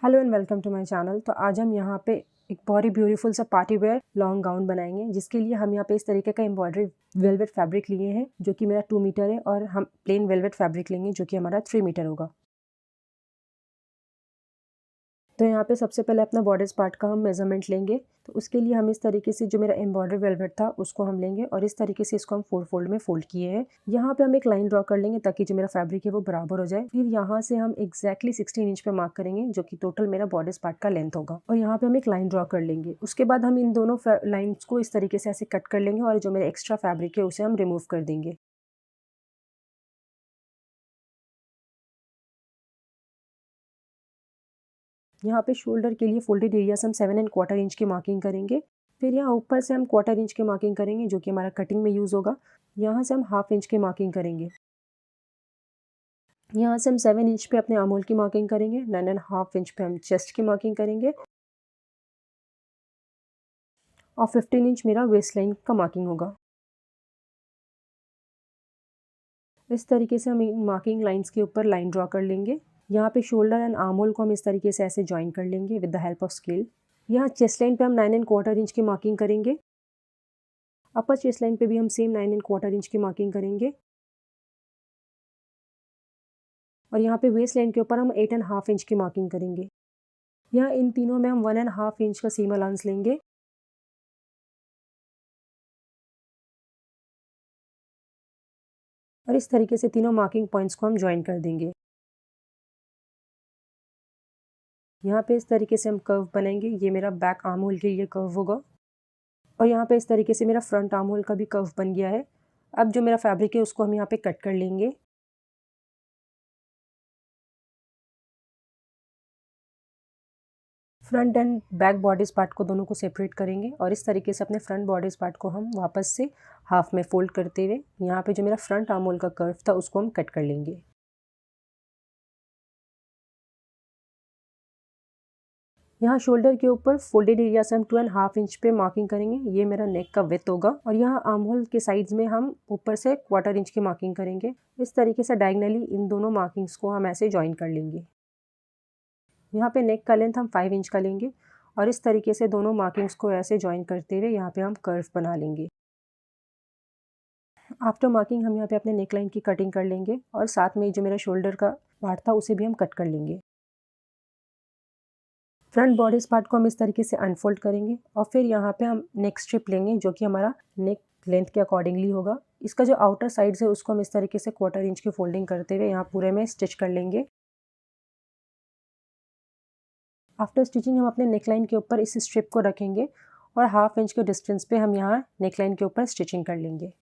Hello and welcome to my channel. तो आज हम यहाँ पे एक बहुत ही ब्यूटीफुल सा पार्टी वेयर लॉन्ग गाउन बनाएंगे, जिसके लिए हम यहाँ पे इस तरीके का एम्ब्रॉयडरी वेलवेट फैब्रिक लिए हैं जो कि मेरा 2 मीटर है, और हम प्लेन वेलवेट फैब्रिक लेंगे जो कि हमारा 3 मीटर होगा। तो यहाँ पे सबसे पहले अपना बॉर्डर्स पार्ट का हम मेजरमेंट लेंगे। तो उसके लिए हम इस तरीके से जो मेरा एम्ब्रॉयडरी वेलवेट था उसको हम लेंगे और इस तरीके से इसको हम 4 फोल्ड में फोल्ड किए हैं। यहाँ पे हम एक लाइन ड्रॉ कर लेंगे ताकि जो मेरा फैब्रिक है वो बराबर हो जाए। फिर यहाँ से हम एग्जैक्टली 16 इंच पे मार्क करेंगे जो कि टोटल मेरा बॉर्डर्स पार्ट का लेंथ होगा, और यहाँ पे हम एक लाइन ड्रॉ कर लेंगे। उसके बाद हम इन दोनों लाइन्स को इस तरीके से ऐसे कट कर लेंगे और जो मेरा एक्स्ट्रा फैब्रिक है उसे हम रिमूव कर देंगे। यहाँ पे शोल्डर के लिए फोल्डेड एरिया से हम 7¼ इंच की मार्किंग करेंगे। फिर यहाँ ऊपर से हम 1/4 इंच की मार्किंग करेंगे जो कि हमारा कटिंग में यूज़ होगा। यहाँ से हम 1/2 इंच की मार्किंग करेंगे। यहाँ से हम 7 इंच पे अपने आर्म होल की मार्किंग करेंगे। 9½ इंच पे हम चेस्ट की मार्किंग करेंगे और 15 इंच मेरा वेस्ट लाइन का मार्किंग होगा। इस तरीके से हम इन मार्किंग लाइंस के ऊपर लाइन ड्रॉ कर लेंगे। यहाँ पे शोल्डर एंड आर्म होल को हम इस तरीके से ऐसे ज्वाइन कर लेंगे with the help of scale. यहाँ चेस्ट लाइन पे हम 9¼ इंच की मार्किंग करेंगे। अपर चेस्ट लाइन पे भी हम सेम 9¼ इंच की मार्किंग करेंगे, और यहाँ पे वेस्ट लाइन के ऊपर हम 8½ इंच की मार्किंग करेंगे। यहाँ इन तीनों में हम 1½ इंच का सीम अलाउंस लेंगे। और इस तरीके से तीनों मार्किंग पॉइंट्स को हम ज्वाइन कर देंगे। यहाँ पे इस तरीके से हम कर्व बनाएंगे। ये मेरा बैक आर्म होल के लिए कर्व होगा, और यहाँ पे इस तरीके से मेरा फ्रंट आर्म होल का भी कर्व बन गया है। अब जो मेरा फैब्रिक है उसको हम यहाँ पे कट कर लेंगे। Front end back bodies part को दोनों को सेपरेट करेंगे, और इस तरीके से अपने फ्रंट बॉडीज पार्ट को हम वापस से हाफ में फोल्ड करते हुए यहाँ पे जो मेरा फ्रंट आर्म होल का कर्व था उसको हम कट कर लेंगे। यहाँ शोल्डर के ऊपर फोल्डेड एरिया से हम 2½ इंच पे मार्किंग करेंगे। ये मेरा नेक का विड्थ होगा, और यहाँ आर्म होल के साइड्स में हम ऊपर से 1/4 इंच की मार्किंग करेंगे। इस तरीके से डायगनली इन दोनों मार्किंग्स को हम ऐसे ज्वाइन कर लेंगे। यहाँ पे नेक का लेंथ हम 5 इंच का लेंगे, और इस तरीके से दोनों मार्किंग्स को ऐसे ज्वाइन करते हुए यहाँ पे हम कर्व बना लेंगे। आफ्टर मार्किंग हम यहाँ पे अपने नेक लाइन की कटिंग कर लेंगे, और साथ में जो मेरा शोल्डर का पार्ट था उसे भी हम कट कर लेंगे। फ्रंट बॉडीज पार्ट को हम इस तरीके से अनफोल्ड करेंगे, और फिर यहाँ पे हम नेक स्ट्रिप लेंगे जो कि हमारा नेक लेंथ के अकॉर्डिंगली होगा। इसका जो आउटर साइड है उसको हम इस तरीके से 1/4 इंच की फोल्डिंग करते हुए यहाँ पूरे में स्टिच कर लेंगे। आफ्टर स्टिचिंग हम अपने नेकलाइन के ऊपर इस स्ट्रिप को रखेंगे, और 1/2 इंच के डिस्टेंस पे हम यहाँ नेकलाइन के ऊपर स्टिचिंग कर लेंगे।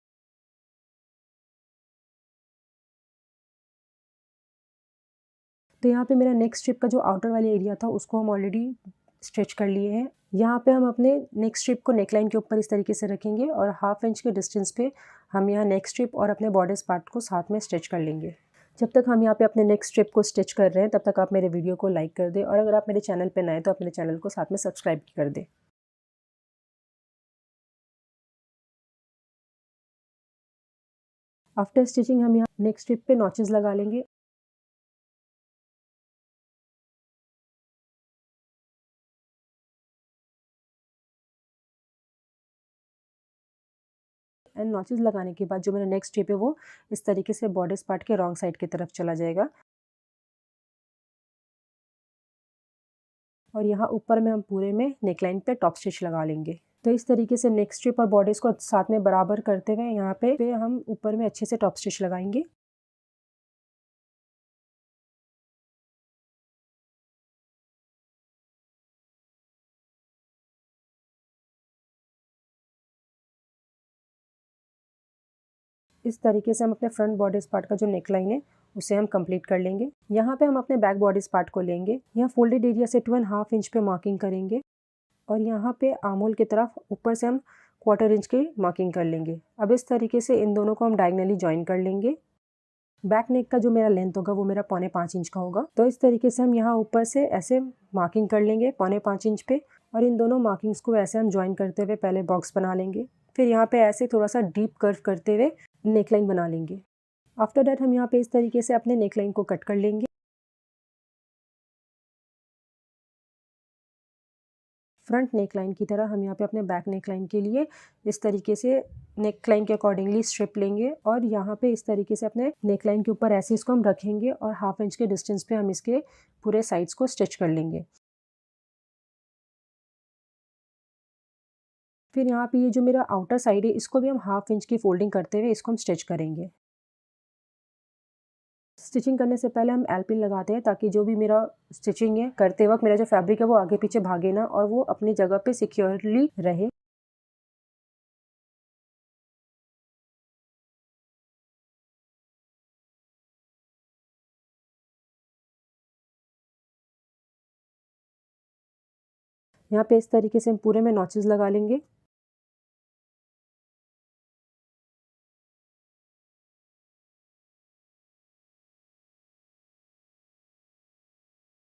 तो यहाँ पे मेरा नेक स्ट्रिप का जो आउटर वाले एरिया था उसको हम ऑलरेडी स्ट्रेच कर लिए हैं। यहाँ पे हम अपने नेक स्ट्रिप को नेकलाइन के ऊपर इस तरीके से रखेंगे, और 1/2 इंच के डिस्टेंस पे हम यहाँ नेक स्ट्रिप और अपने बॉर्डर्स पार्ट को साथ में स्टिच कर लेंगे। जब तक हम यहाँ पे अपने नेक स्ट्रिप को स्टिच कर रहे हैं तब तक आप मेरे वीडियो को लाइक कर दें, और अगर आप मेरे चैनल पे नए हैं तो आप मेरे चैनल को साथ में सब्सक्राइब कर दें। आफ्टर स्टिचिंग हम यहाँ नेक स्ट्रिप पे नॉचेस लगा लेंगे। एंड नॉचेस लगाने के बाद जो मेरा नेक्स्ट स्ट्रिप है वो इस तरीके से बॉर्डर्स पार्ट के रॉन्ग साइड की तरफ चला जाएगा, और यहाँ ऊपर में हम पूरे में नेकलाइन पे टॉप स्टिच लगा लेंगे। तो इस तरीके से नेक स्ट्रिप और बॉर्डर्स को साथ में बराबर करते हुए यहाँ पे हम ऊपर में अच्छे से टॉप स्टिच लगाएंगे। इस तरीके से हम अपने फ्रंट बॉडीज पार्ट का जो नेकलाइन है उसे हम कंप्लीट कर लेंगे। यहाँ पे हम अपने बैक बॉडीज पार्ट को लेंगे। यहाँ फोल्डेड एरिया से 2½ इंच पे मार्किंग करेंगे, और यहाँ पे आर्म होल की तरफ ऊपर से हम 1/4 इंच की मार्किंग कर लेंगे। अब इस तरीके से इन दोनों को हम डायगनली ज्वाइन कर लेंगे। बैक नेक का जो मेरा लेंथ होगा वो मेरा 4.25 इंच का होगा। तो इस तरीके से हम यहाँ ऊपर से ऐसे मार्किंग कर लेंगे 4.25 इंच पे, और इन दोनों मार्किंग्स को ऐसे हम ज्वाइन करते हुए पहले बॉक्स बना लेंगे। फिर यहाँ पे ऐसे थोड़ा सा डीप कर्व करते हुए नेकलाइन बना लेंगे। आफ्टर दैट हम यहाँ पे इस तरीके से अपने नेकलाइन को कट कर लेंगे। फ्रंट नेक लाइन की तरह हम यहाँ पे अपने बैक नेक लाइन के लिए इस तरीके से नेक लाइन के अकॉर्डिंगली स्ट्रिप लेंगे और यहाँ पे इस तरीके से अपने नेक लाइन के ऊपर ऐसे इसको हम रखेंगे और 1/2 इंच के डिस्टेंस पे हम इसके पूरे साइड्स को स्टिच कर लेंगे। फिर यहाँ पे ये जो मेरा आउटर साइड है इसको भी हम 1/2 इंच की फोल्डिंग करते हुए इसको हम स्टिच करेंगे। स्टिचिंग करने से पहले हम एल पिन लगाते हैं ताकि जो भी मेरा स्टिचिंग है करते वक्त मेरा जो फैब्रिक है वो आगे पीछे भागे ना और वो अपनी जगह पे सिक्योरली रहे। यहाँ पे इस तरीके से हम पूरे में नॉचेस लगा लेंगे।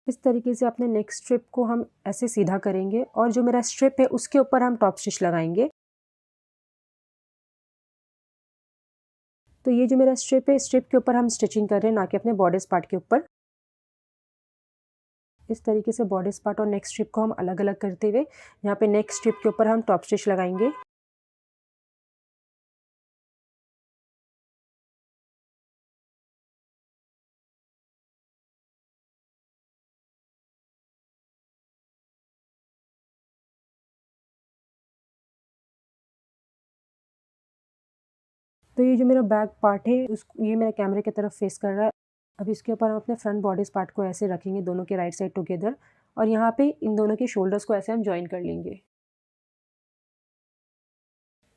इस तरीके से अपने नेक स्ट्रिप को हम ऐसे सीधा करेंगे और जो मेरा स्ट्रिप है उसके ऊपर हम टॉप स्टिच लगाएंगे। तो ये जो मेरा स्ट्रिप है, स्ट्रिप के ऊपर हम स्टिचिंग कर रहे हैं, ना कि अपने बॉर्डर्स पार्ट के ऊपर। इस तरीके से बॉर्डर्स पार्ट और नेक स्ट्रिप को हम अलग अलग करते हुए यहाँ पे नेक स्ट्रिप के ऊपर हम टॉप स्टिच लगाएंगे। तो ये जो मेरा बैक पार्ट है ये मेरे कैमरे की तरफ फेस कर रहा है। अब इसके ऊपर हम अपने फ्रंट बॉडीज पार्ट को ऐसे रखेंगे दोनों के राइट साइड टुगेदर और यहाँ पे इन दोनों के शोल्डर्स को ऐसे हम ज्वाइन कर लेंगे।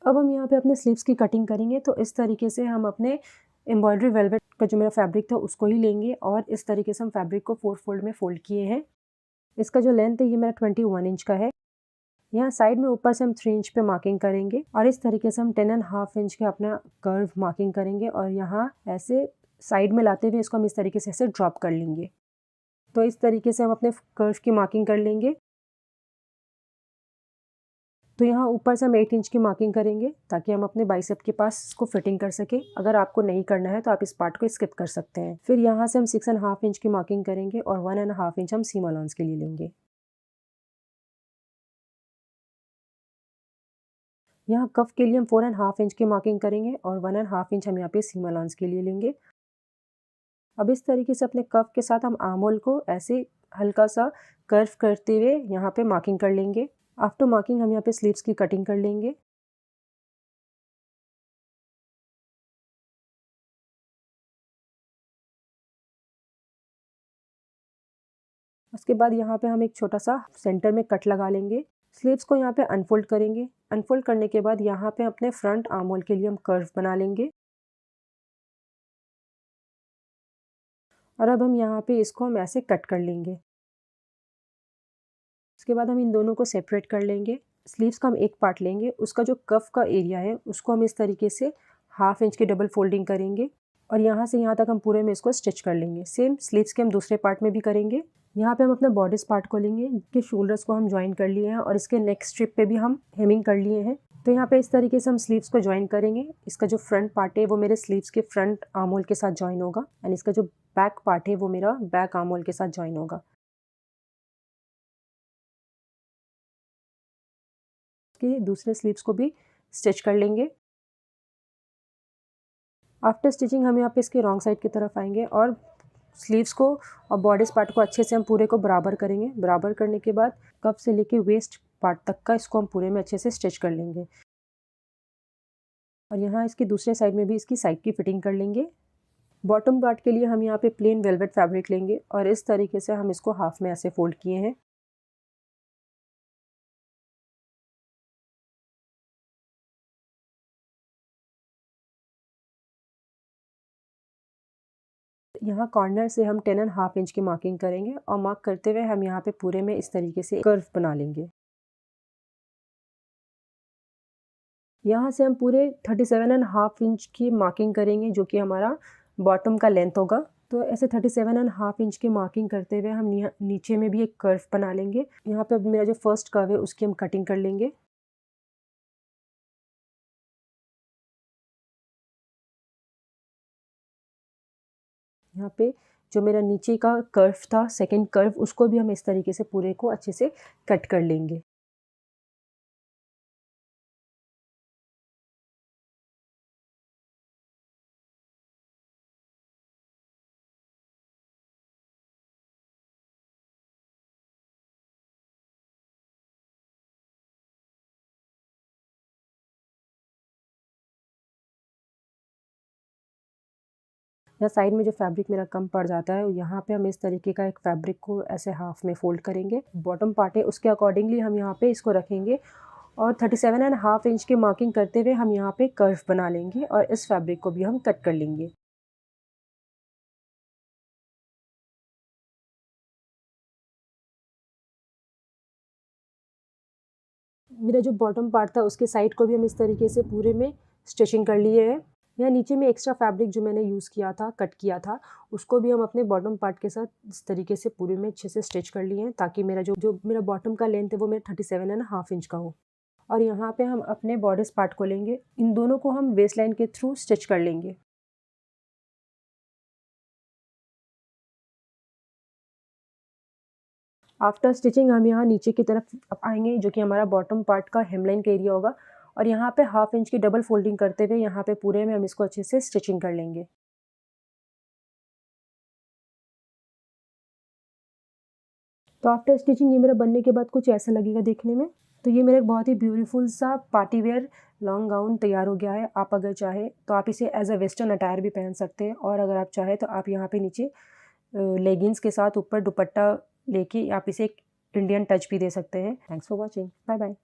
अब हम यहाँ पे अपने स्लीव्स की कटिंग करेंगे। तो इस तरीके से हम अपने एम्ब्रॉयडरी वेलवेट का जो मेरा फैब्रिक था उसको ही लेंगे और इस तरीके से हम फैब्रिक को 4 फोल्ड में फोल्ड किए हैं। इसका जो लेंथ है ये मेरा 21 इंच का है। यहाँ साइड में ऊपर से हम 3 इंच पे मार्किंग करेंगे और इस तरीके से हम 10.5 इंच के अपना कर्व मार्किंग करेंगे और यहाँ ऐसे साइड में लाते हुए इसको हम इस तरीके से ऐसे ड्रॉप कर लेंगे। तो इस तरीके से हम अपने कर्व की मार्किंग कर लेंगे। तो यहाँ ऊपर से हम 8 इंच की मार्किंग करेंगे ताकि हम अपने बाइसेप के पास इसको फिटिंग कर सके। अगर आपको नहीं करना है तो आप इस पार्ट को स्किप कर सकते हैं। फिर यहाँ से हम 6.5 इंच की मार्किंग करेंगे और 1.5 इंच हम सीम अलाउंस के लिए लेंगे। यहाँ कफ के लिए हम 4.5 इंच की मार्किंग करेंगे और 1.5 इंच हम यहाँ पे सीम अलाउंस के लिए लेंगे। अब इस तरीके से अपने कफ के साथ हम आर्म होल को ऐसे हल्का सा कर्व करते हुए यहाँ पे मार्किंग कर लेंगे। आफ्टर मार्किंग हम यहाँ पे स्लीव्स की कटिंग कर लेंगे। उसके बाद यहाँ पे हम एक छोटा सा सेंटर में कट लगा लेंगे। स्लीव्स को यहाँ पे अनफोल्ड करेंगे। अनफोल्ड करने के बाद यहाँ पे अपने फ्रंट आर्म होल के लिए हम कर्व बना लेंगे और अब हम यहाँ पे इसको हम ऐसे कट कर लेंगे। उसके बाद हम इन दोनों को सेपरेट कर लेंगे। स्लीव्स का हम एक पार्ट लेंगे, उसका जो कफ का एरिया है उसको हम इस तरीके से 1/2 इंच की डबल फोल्डिंग करेंगे और यहाँ से यहाँ तक हम पूरे में इसको स्टिच कर लेंगे। सेम स्लीव्स के हम दूसरे पार्ट में भी करेंगे। यहाँ पे हम अपना बॉडीज पार्ट को लेंगे, इनके शोल्डर्स को हम ज्वाइन कर लिए हैं और इसके नेक स्ट्रिप पे भी हम हेमिंग कर लिए हैं। तो यहाँ पे इस तरीके से हम स्लीव्स को ज्वाइन करेंगे। इसका जो फ्रंट पार्ट है वो मेरे स्लीव्स के फ्रंट आर्म होल के साथ ज्वाइन होगा एंड इसका जो बैक पार्ट है वो मेरा बैक आर्म होल के साथ ज्वाइन होगा। इसके दूसरे स्लीव्स को भी स्टिच कर लेंगे। आफ्टर स्टिचिंग हम यहाँ पे इसके रॉन्ग साइड की तरफ आएंगे और स्लीव्स को और बॉडीज पार्ट को अच्छे से हम पूरे को बराबर करेंगे। बराबर करने के बाद कफ से लेके वेस्ट पार्ट तक का इसको हम पूरे में अच्छे से स्टिच कर लेंगे और यहाँ इसकी दूसरे साइड में भी इसकी साइड की फिटिंग कर लेंगे। बॉटम पार्ट के लिए हम यहाँ पे प्लेन वेलवेट फैब्रिक लेंगे और इस तरीके से हम इसको हाफ में ऐसे फोल्ड किए हैं। यहाँ कॉर्नर से हम 10.5 इंच की मार्किंग करेंगे और मार्क करते हुए हम यहाँ पे पूरे में इस तरीके से कर्व बना लेंगे। यहाँ से हम पूरे 37.5 इंच की मार्किंग करेंगे जो कि हमारा बॉटम का लेंथ होगा। तो ऐसे 37.5 इंच की मार्किंग करते हुए हम नीचे में भी एक कर्व बना लेंगे। यहाँ पे अब मेरा जो फर्स्ट कर्व है उसकी हम कटिंग कर लेंगे। यहाँ पे जो मेरा नीचे का कर्व था सेकंड कर्व उसको भी हम इस तरीके से पूरे को अच्छे से कट कर लेंगे। यहाँ साइड में जो फैब्रिक मेरा कम पड़ जाता है, यहाँ पे हम इस तरीके का एक फैब्रिक को ऐसे हाफ में फोल्ड करेंगे। बॉटम पार्ट है उसके अकॉर्डिंगली हम यहाँ पे इसको रखेंगे और 37.5 इंच की मार्किंग करते हुए हम यहाँ पे कर्व बना लेंगे और इस फैब्रिक को भी हम कट कर लेंगे। मेरा जो बॉटम पार्ट था उसके साइड को भी हम इस तरीके से पूरे में स्टिचिंग कर लिए है। यहाँ नीचे में एक्स्ट्रा फैब्रिक जो मैंने यूज़ किया था, कट किया था, उसको भी हम अपने बॉटम पार्ट के साथ इस तरीके से पूरे में अच्छे से स्टिच कर लिए हैं, ताकि मेरा जो मेरा बॉटम का लेंथ है वो मेरा 37.5 इंच का हो। और यहाँ पे हम अपने बॉर्डर्स पार्ट को लेंगे, इन दोनों को हम वेस्ट लाइन के थ्रू स्टिच कर लेंगे। आफ्टर स्टिचिंग हम यहाँ नीचे की तरफ आएंगे, जो कि हमारा बॉटम पार्ट का हेमलाइन का एरिया होगा, और यहाँ पे 1/2 इंच की डबल फोल्डिंग करते हुए यहाँ पे पूरे में हम इसको अच्छे से स्टिचिंग कर लेंगे। तो आफ्टर स्टिचिंग ये मेरा बनने के बाद कुछ ऐसा लगेगा देखने में। तो ये मेरा एक बहुत ही ब्यूटीफुल सा पार्टी वेयर लॉन्ग गाउन तैयार हो गया है। आप अगर चाहे तो आप इसे एज अ वेस्टर्न अटायर भी पहन सकते हैं, और अगर आप चाहे तो आप यहाँ पे नीचे लेगिंग्स के साथ ऊपर दुपट्टा लेके आप इसे एक इंडियन टच भी दे सकते हैं। Thanks for watching, bye bye.